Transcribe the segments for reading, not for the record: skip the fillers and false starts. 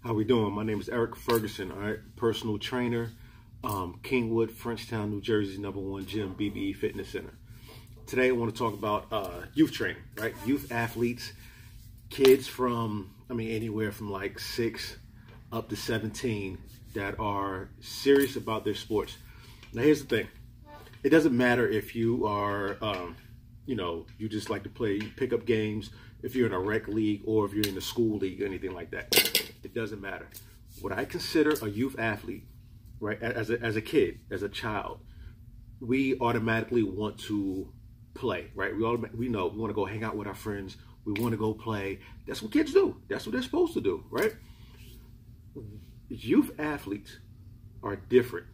How we doing? My name is Eric Ferguson, all right, personal trainer, Kingwood, Frenchtown, New Jersey's #1 gym, BBE Fitness Center. Today I want to talk about youth training, right? Youth athletes, kids from, anywhere from like 6 up to 17 that are serious about their sports. Now here's the thing. It doesn't matter if you are, you just like to play pickup games, if you're in a rec league or if you're in a school league or anything like that. It doesn't matter. What I consider a youth athlete, right, as a kid, as a child, we automatically want to play, right? We know we want to go hang out with our friends. We want to go play. That's what kids do. That's what they're supposed to do, right? Youth athletes are different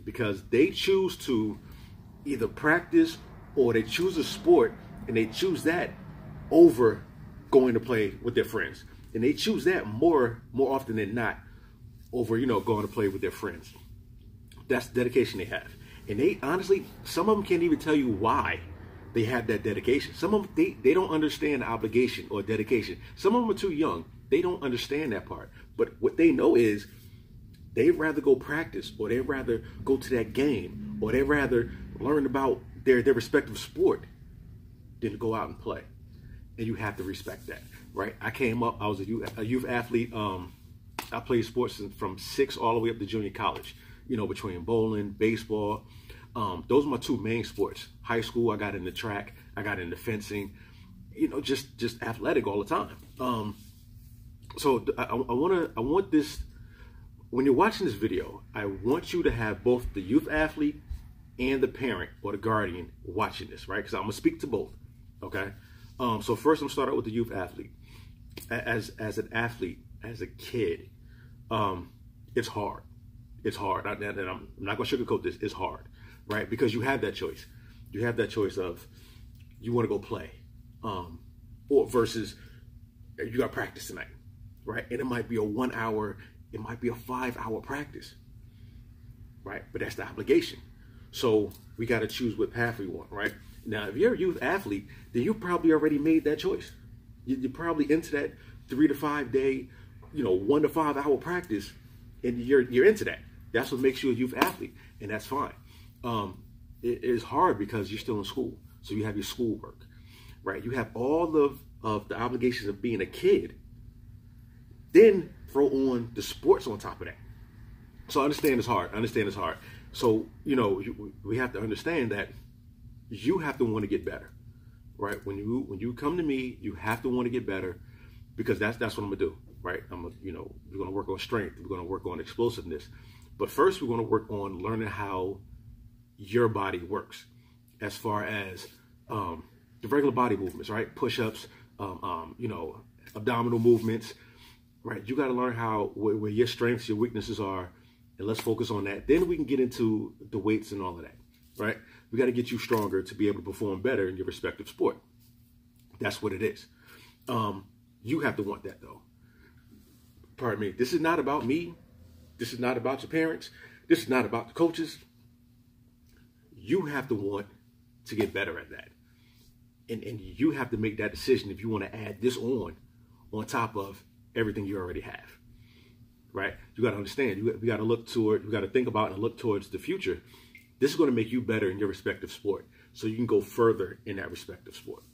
because they choose to either practice or they choose a sport and they choose that over going to play with their friends. And they choose that more often than not over, going to play with their friends. That's the dedication they have. And they honestly, some of them can't even tell you why they have that dedication. Some of them, they don't understand the obligation or dedication. Some of them are too young. They don't understand that part. But what they know is they'd rather go practice, or they'd rather go to that game, or they'd rather learn about their respective sport than to go out and play. And you have to respect that, right? I came up, I was a youth athlete. I played sports from 6 all the way up to junior college, between bowling, baseball. Those are my 2 main sports. High school, I got into track, I got into fencing, just athletic all the time. So I want this, when you're watching this video, I want you to have both the youth athlete and the parent or the guardian watching this, right? Because I'm gonna speak to both, okay? So first I'm start out with the youth athlete. As an athlete, as a kid, it's hard. It's hard. And I'm not gonna sugarcoat this. It's hard, right? Because you have that choice. You have that choice of you want to go play, or versus you got practice tonight, right? And it might be a 1 hour, it might be a 5-hour practice, right? But that's the obligation. So we got to choose what path we want, right? Now, if you're a youth athlete, then you probably already made that choice. You're probably into that 3 to 5 day, 1 to 5 hour practice, and you're into that. That's what makes you a youth athlete, and that's fine. It is hard because you're still in school, so you have your schoolwork, right? You have all of the obligations of being a kid. Then throw on the sports on top of that. So I understand it's hard. So we have to understand that you have to want to get better, right? When you come to me, you have to want to get better, because that's what I'm gonna do, right? We're gonna work on strength, we're gonna work on explosiveness, but first we're gonna work on learning how your body works, as far as the regular body movements, right? Push-ups, abdominal movements, right? You got to learn where your strengths, your weaknesses are, and let's focus on that. Then we can get into the weights and all of that, right? We got to get you stronger to be able to perform better in your respective sport. That's what it is. You have to want that, though. Pardon me. This is not about me. This is not about your parents. This is not about the coaches. You have to want to get better at that. And you have to make that decision if you want to add this on top of everything you already have, right? You got to understand, you got to look toward, you got to think about and look towards the future. This is going to make you better in your respective sport, so you can go further in that respective sport,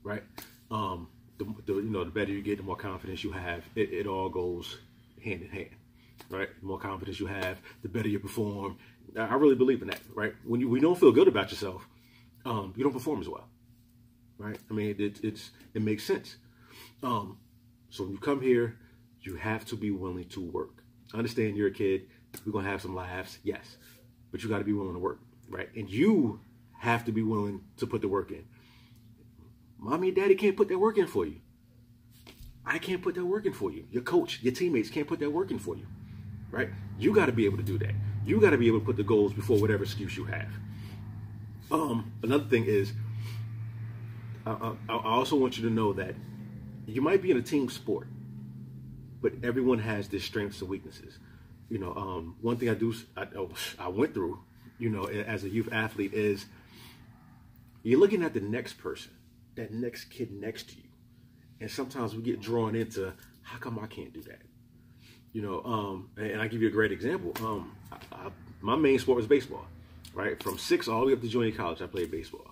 right? The better you get, the more confidence you have. It all goes hand in hand, right? The more confidence you have, the better you perform. I really believe in that, right? When you don't feel good about yourself, you don't perform as well, right? It makes sense. So when you come here, you have to be willing to work. I understand you're a kid. We're going to have some laughs, yes. But you got to be willing to work, right? And you have to be willing to put the work in. Mommy and daddy can't put that work in for you. I can't put that work in for you. Your coach, your teammates can't put that work in for you, right? You got to be able to do that. You got to be able to put the goals before whatever excuse you have. Another thing is, I also want you to know that you might be in a team sport, but everyone has their strengths and weaknesses. One thing I went through, as a youth athlete is you're looking at the next person, that next kid next to you. And sometimes we get drawn into, how come I can't do that? And I give you a great example. My main sport was baseball, right? From 6 all the way up to junior college, I played baseball.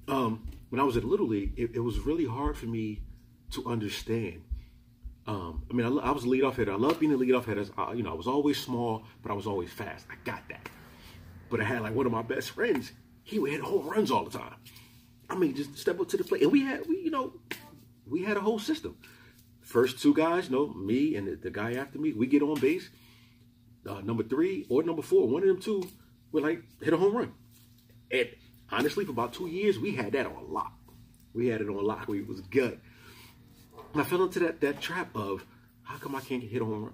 When I was at Little League, it was really hard for me to understand. I was a leadoff hitter. I loved being a leadoff hitter. I was always small, but I was always fast. I got that. But I had like one of my best friends. He would hit home runs all the time. Just step up to the plate, and we had a whole system. First 2 guys, me and the guy after me, we get on base. Number 3 or number 4, one of them 2 would like hit a home run. And honestly, for about 2 years, we had that on lock. We had it on lock. It was good. And I fell into that trap of, how come I can't hit a home run?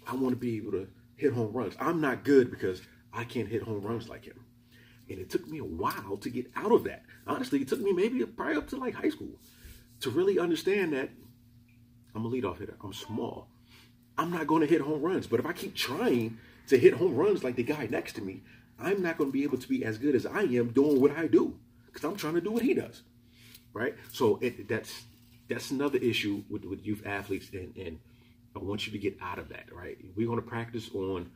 I want to be able to hit home runs. I'm not good because I can't hit home runs like him. And it took me a while to get out of that. Honestly, it took me probably up to like high school to really understand that I'm a leadoff hitter. I'm small. I'm not going to hit home runs. But if I keep trying to hit home runs like the guy next to me, I'm not going to be able to be as good as I am doing what I do, because I'm trying to do what he does, right? So that's another issue with youth athletes, and I want you to get out of that, right? We're going to practice on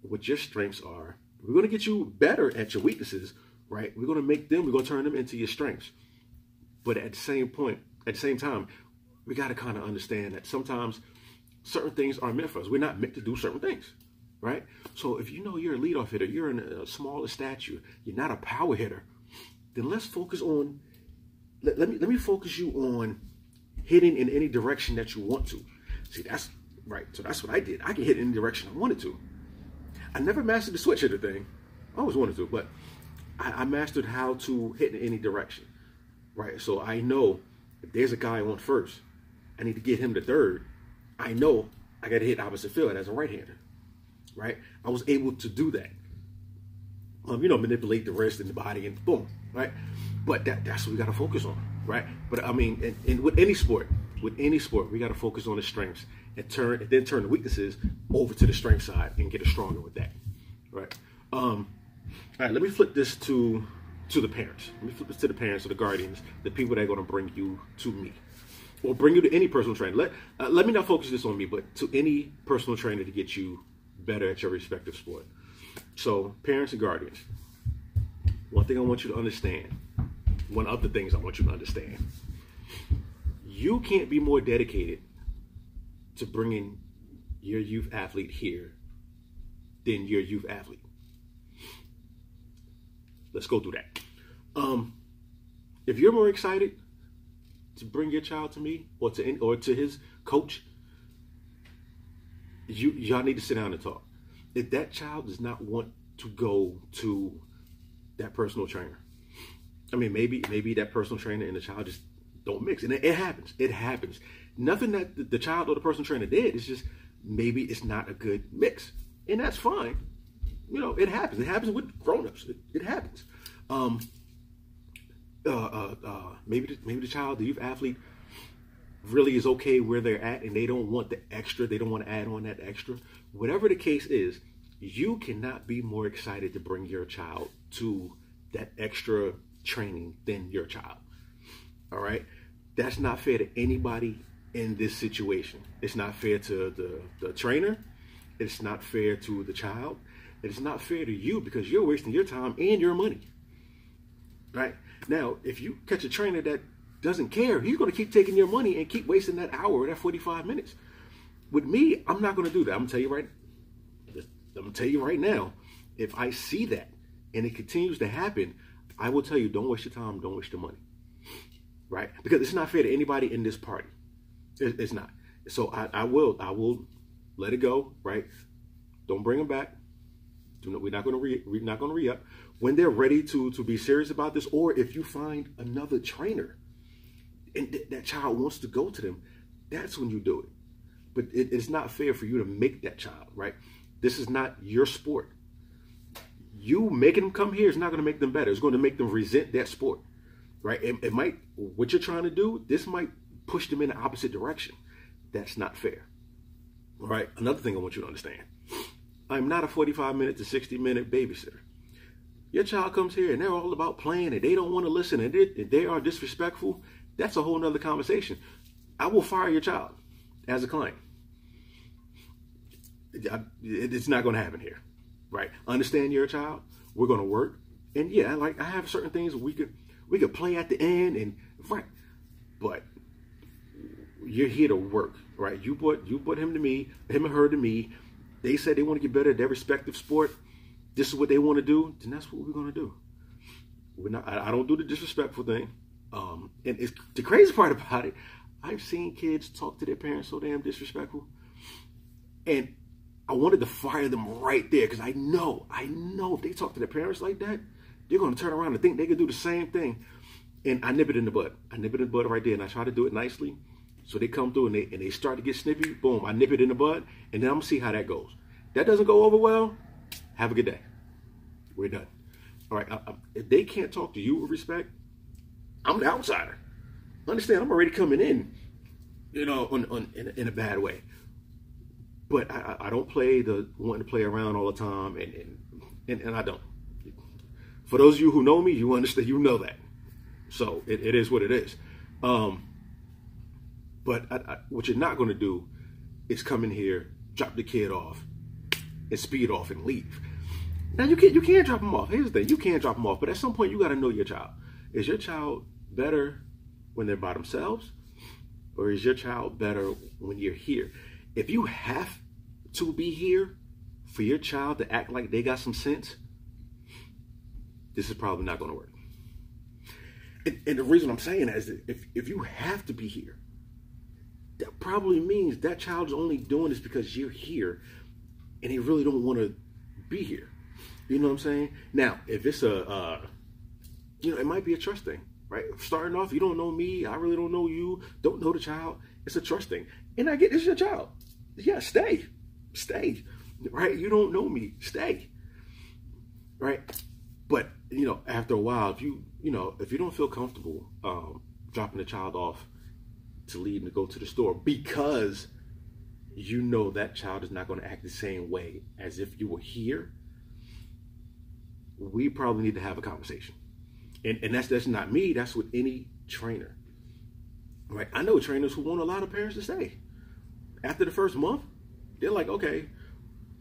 what your strengths are. We're going to get you better at your weaknesses, right? We're going to turn them into your strengths. But at the same time, we got to kind of understand that sometimes certain things are meant for us. We're not meant to do certain things, right? So if you're a leadoff hitter, you're in a smaller stature, you're not a power hitter, then let's focus on, let me focus you on hitting in any direction that you want to. See, that's right. So that's what I did. I can hit in any direction I wanted to. I never mastered the switch hitter thing. I always wanted to, but I mastered how to hit in any direction, right? So I know if there's a guy on first, I need to get him to third. I know I got to hit opposite field as a right-hander, right? I was able to do that. Manipulate the wrist and the body and boom, right? But that's what we got to focus on, right? But and with any sport, we got to focus on the strengths and then turn the weaknesses over to the strength side and get stronger with that, right? All right, let me flip this to the parents. Let me flip this to the parents or the guardians, the people that are going to bring you to me, or bring you to any personal trainer. Let me not focus this on me, but to any personal trainer to get you better at your respective sport. So, parents and guardians, one thing I want you to understand, one of the things I want you to understand, you can't be more dedicated to bringing your youth athlete here than your youth athlete. Let's go through that. If you're more excited to bring your child to me or to his coach, y'all need to sit down and talk. If that child does not want to go to that personal trainer, maybe that personal trainer and the child just don't mix, and it happens. It happens. Nothing that the child or the personal trainer did. It's just maybe it's not a good mix, and that's fine. It happens. It happens with grown-ups. It happens. Maybe the child, the youth athlete, really is okay where they're at, and they don't want the extra. They don't want to add on that extra. Whatever the case is, you cannot be more excited to bring your child to that extra training than your child. All right? That's not fair to anybody in this situation. It's not fair to the trainer. It's not fair to the child. It's not fair to you, because you're wasting your time and your money. Right? Now, if you catch a trainer that doesn't care, he's going to keep taking your money and keep wasting that hour or that 45 minutes. With me, I'm not going to do that. I'm going to tell you right now, if I see that and it continues to happen, I will tell you, don't waste your time, don't waste your money. Right? Because it's not fair to anybody in this party. It's not. So I will let it go, right? Don't bring them back. We're not going to re-up. When they're ready to be serious about this, or if you find another trainer and that child wants to go to them, that's when you do it. But it's not fair for you to make that child, right? This is not your sport. You making them come here is not going to make them better. It's going to make them resent that sport, right? It might, what you're trying to do, this might push them in the opposite direction. That's not fair. All right. Another thing I want you to understand. I'm not a 45-minute to 60-minute babysitter. Your child comes here and they're all about playing and they don't want to listen and they are disrespectful. That's a whole nother conversation. I will fire your child as a client. It's not going to happen here, right? Understand you're a child. We're going to work, and yeah, like I have certain things we could play at the end, and right, but you're here to work, right? You brought him and her to me. They said they want to get better at their respective sport. This is what they want to do, then that's what we're going to do. We're not. I don't do the disrespectful thing. And it's the crazy part about it. I've seen kids talk to their parents so damn disrespectful, and I wanted to fire them right there because I know if they talk to their parents like that, they're going to turn around and think they could do the same thing. And I nip it in the bud. I nip it in the bud right there, and I try to do it nicely. So they come through and they start to get snippy. Boom, I nip it in the bud, and then I'm going to see how that goes. That doesn't go over well, have a good day. We're done. All right, if they can't talk to you with respect, I'm the outsider. Understand, I'm already coming in, in a bad way. But I don't play the wanting to play around all the time, and I don't. For those of you who know me, you understand, you know that. So it is what it is. But what you're not going to do is come in here, drop the kid off, and speed off and leave. Now you can't drop them off. Here's the thing: you can't drop them off, but at some point you got to know your child. Is your child better when they're by themselves, or is your child better when you're here? If you have to be here for your child to act like they got some sense, this is probably not going to work. And the reason I'm saying that is that if you have to be here, that probably means that child is only doing this because you're here and they really don't want to be here. You know what I'm saying? Now, if it's it might be a trust thing, right? Starting off, you don't know me, I really don't know you, don't know the child. It's a trust thing. And I get it's your child. Yeah, stay, right? You don't know me, stay, right? But, after a while, if you don't feel comfortable dropping the child off to leave and to go to the store because you know that child is not going to act the same way as if you were here, we probably need to have a conversation. And that's not me, that's with any trainer, right? I know trainers who want a lot of parents to stay. After the first month, they're like, okay,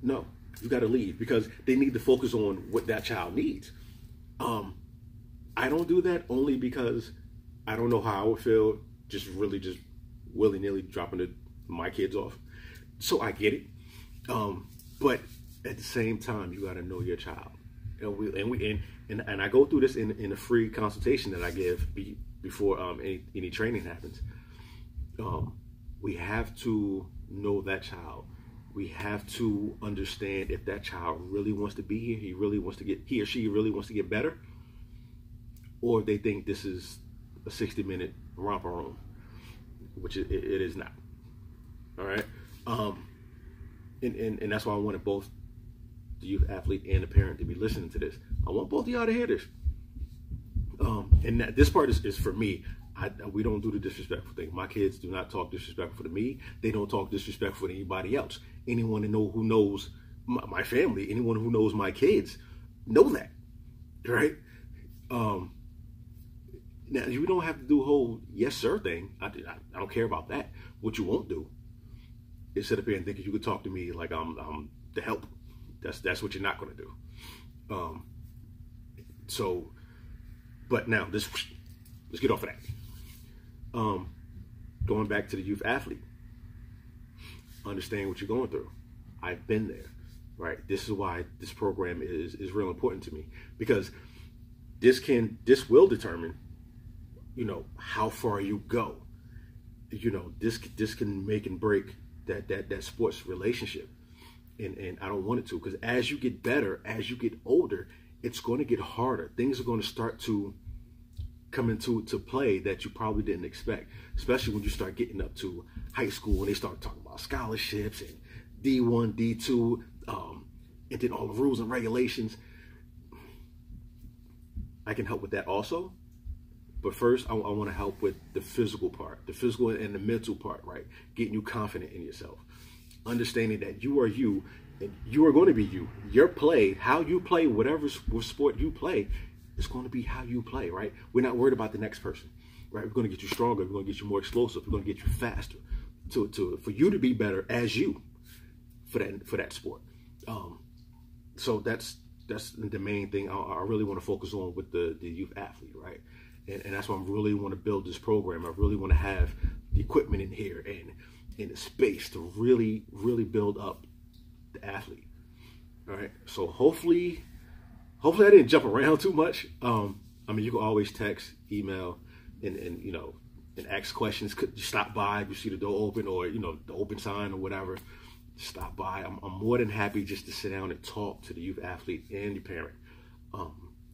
no, you got to leave because they need to focus on what that child needs. I don't do that only because I don't know how I would feel just willy-nilly dropping my kids off. So I get it. But at the same time, you got to know your child. And I go through this in a free consultation that I give before any training happens. We have to know that child. We have to understand if that child really wants to be here, he or she really wants to get better, or if they think this is a 60-minute romper room, which it is not. All right. And that's why I wanted both the youth athlete and the parent to be listening to this. I want both of y'all to hear this. And this part is for me. We don't do the disrespectful thing. My kids do not talk disrespectful to me. They don't talk disrespectful to anybody else. Anyone who knows my family, anyone who knows my kids, know that, right? Now, you don't have to do a whole yes sir thing. I don't care about that. What you won't do is sit up here and think you could talk to me like I'm the help. That's what you're not going to do. But now let's get off of that. Going back to the youth athlete, understand what you're going through. I've been there, right? This is why this program is real important to me, because this will determine, how far you go. This can make and break that sports relationship. And I don't want it to, because as you get better, as you get older, it's going to get harder. Things are going to start to come into play that you probably didn't expect, especially when you start getting up to high school, when they start talking about scholarships and D1, D2, and then all the rules and regulations. I can help with that also. But first, I want to help with the physical part, the physical and the mental part, right? Getting you confident in yourself. Understanding that you are you, and you are going to be you. Your play, how you play, whatever sport you play, is going to be how you play, right? We're not worried about the next person, right? We're going to get you stronger. We're going to get you more explosive. We're going to get you faster for you to be better as you. for that sport. So that's the main thing I really want to focus on with the youth athlete, right? And that's why I really want to build this program. I really want to have the equipment in here and in the space to really build up the athlete. All right. So hopefully I didn't jump around too much. I mean, you can always text, email, and you know, and ask questions. Could you stop by if you see the door open, or you know, the open sign or whatever? Stop by. I'm more than happy just to sit down and talk to the youth athlete and your parent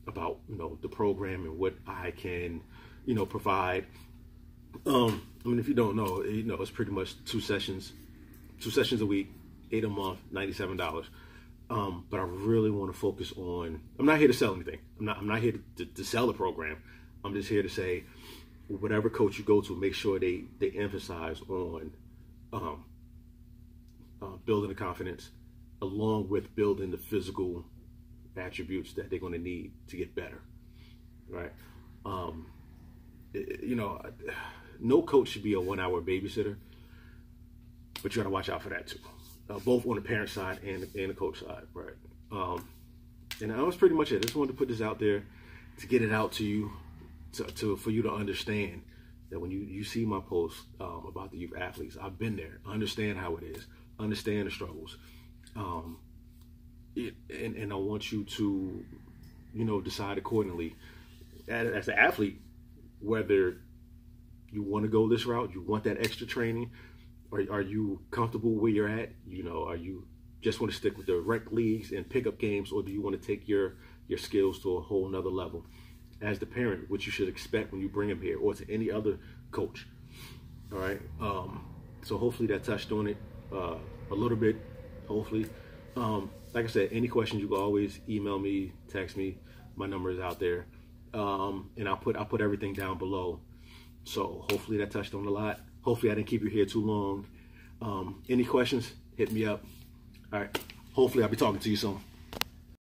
about, you know, the program and what I can, you know, provide. I mean, if you don't know, you know, it's pretty much two sessions a week, 8 a month, $97. But I really want to focus on. I'm not here to sell anything. I'm not here to sell the program. I'm just here to say, whatever coach you go to, make sure they emphasize on building the confidence, along with building the physical attributes that they're going to need to get better, right? You know, no coach should be a 1-hour babysitter, but you got to watch out for that too, both on the parent side and the coach side, right? And that was pretty much it. I just wanted to put this out there to get it out to you, for you to understand that when you see my posts about the youth athletes, I've been there. I understand how it is. Understand the struggles, and I want you to, you know, decide accordingly as an athlete whether you want to go this route, you want that extra training, or are you comfortable where you're at? You know, are you just want to stick with the rec leagues and pickup games, or do you want to take your skills to a whole nother level? As the parent, what you should expect when you bring them here, or to any other coach. All right. So hopefully that touched on it a little bit. Hopefully, like I said, any questions you can always email me, text me. My number is out there, and I'll put everything down below. So hopefully that touched on a lot. Hopefully I didn't keep you here too long. Any questions? Hit me up. All right. Hopefully I'll be talking to you soon.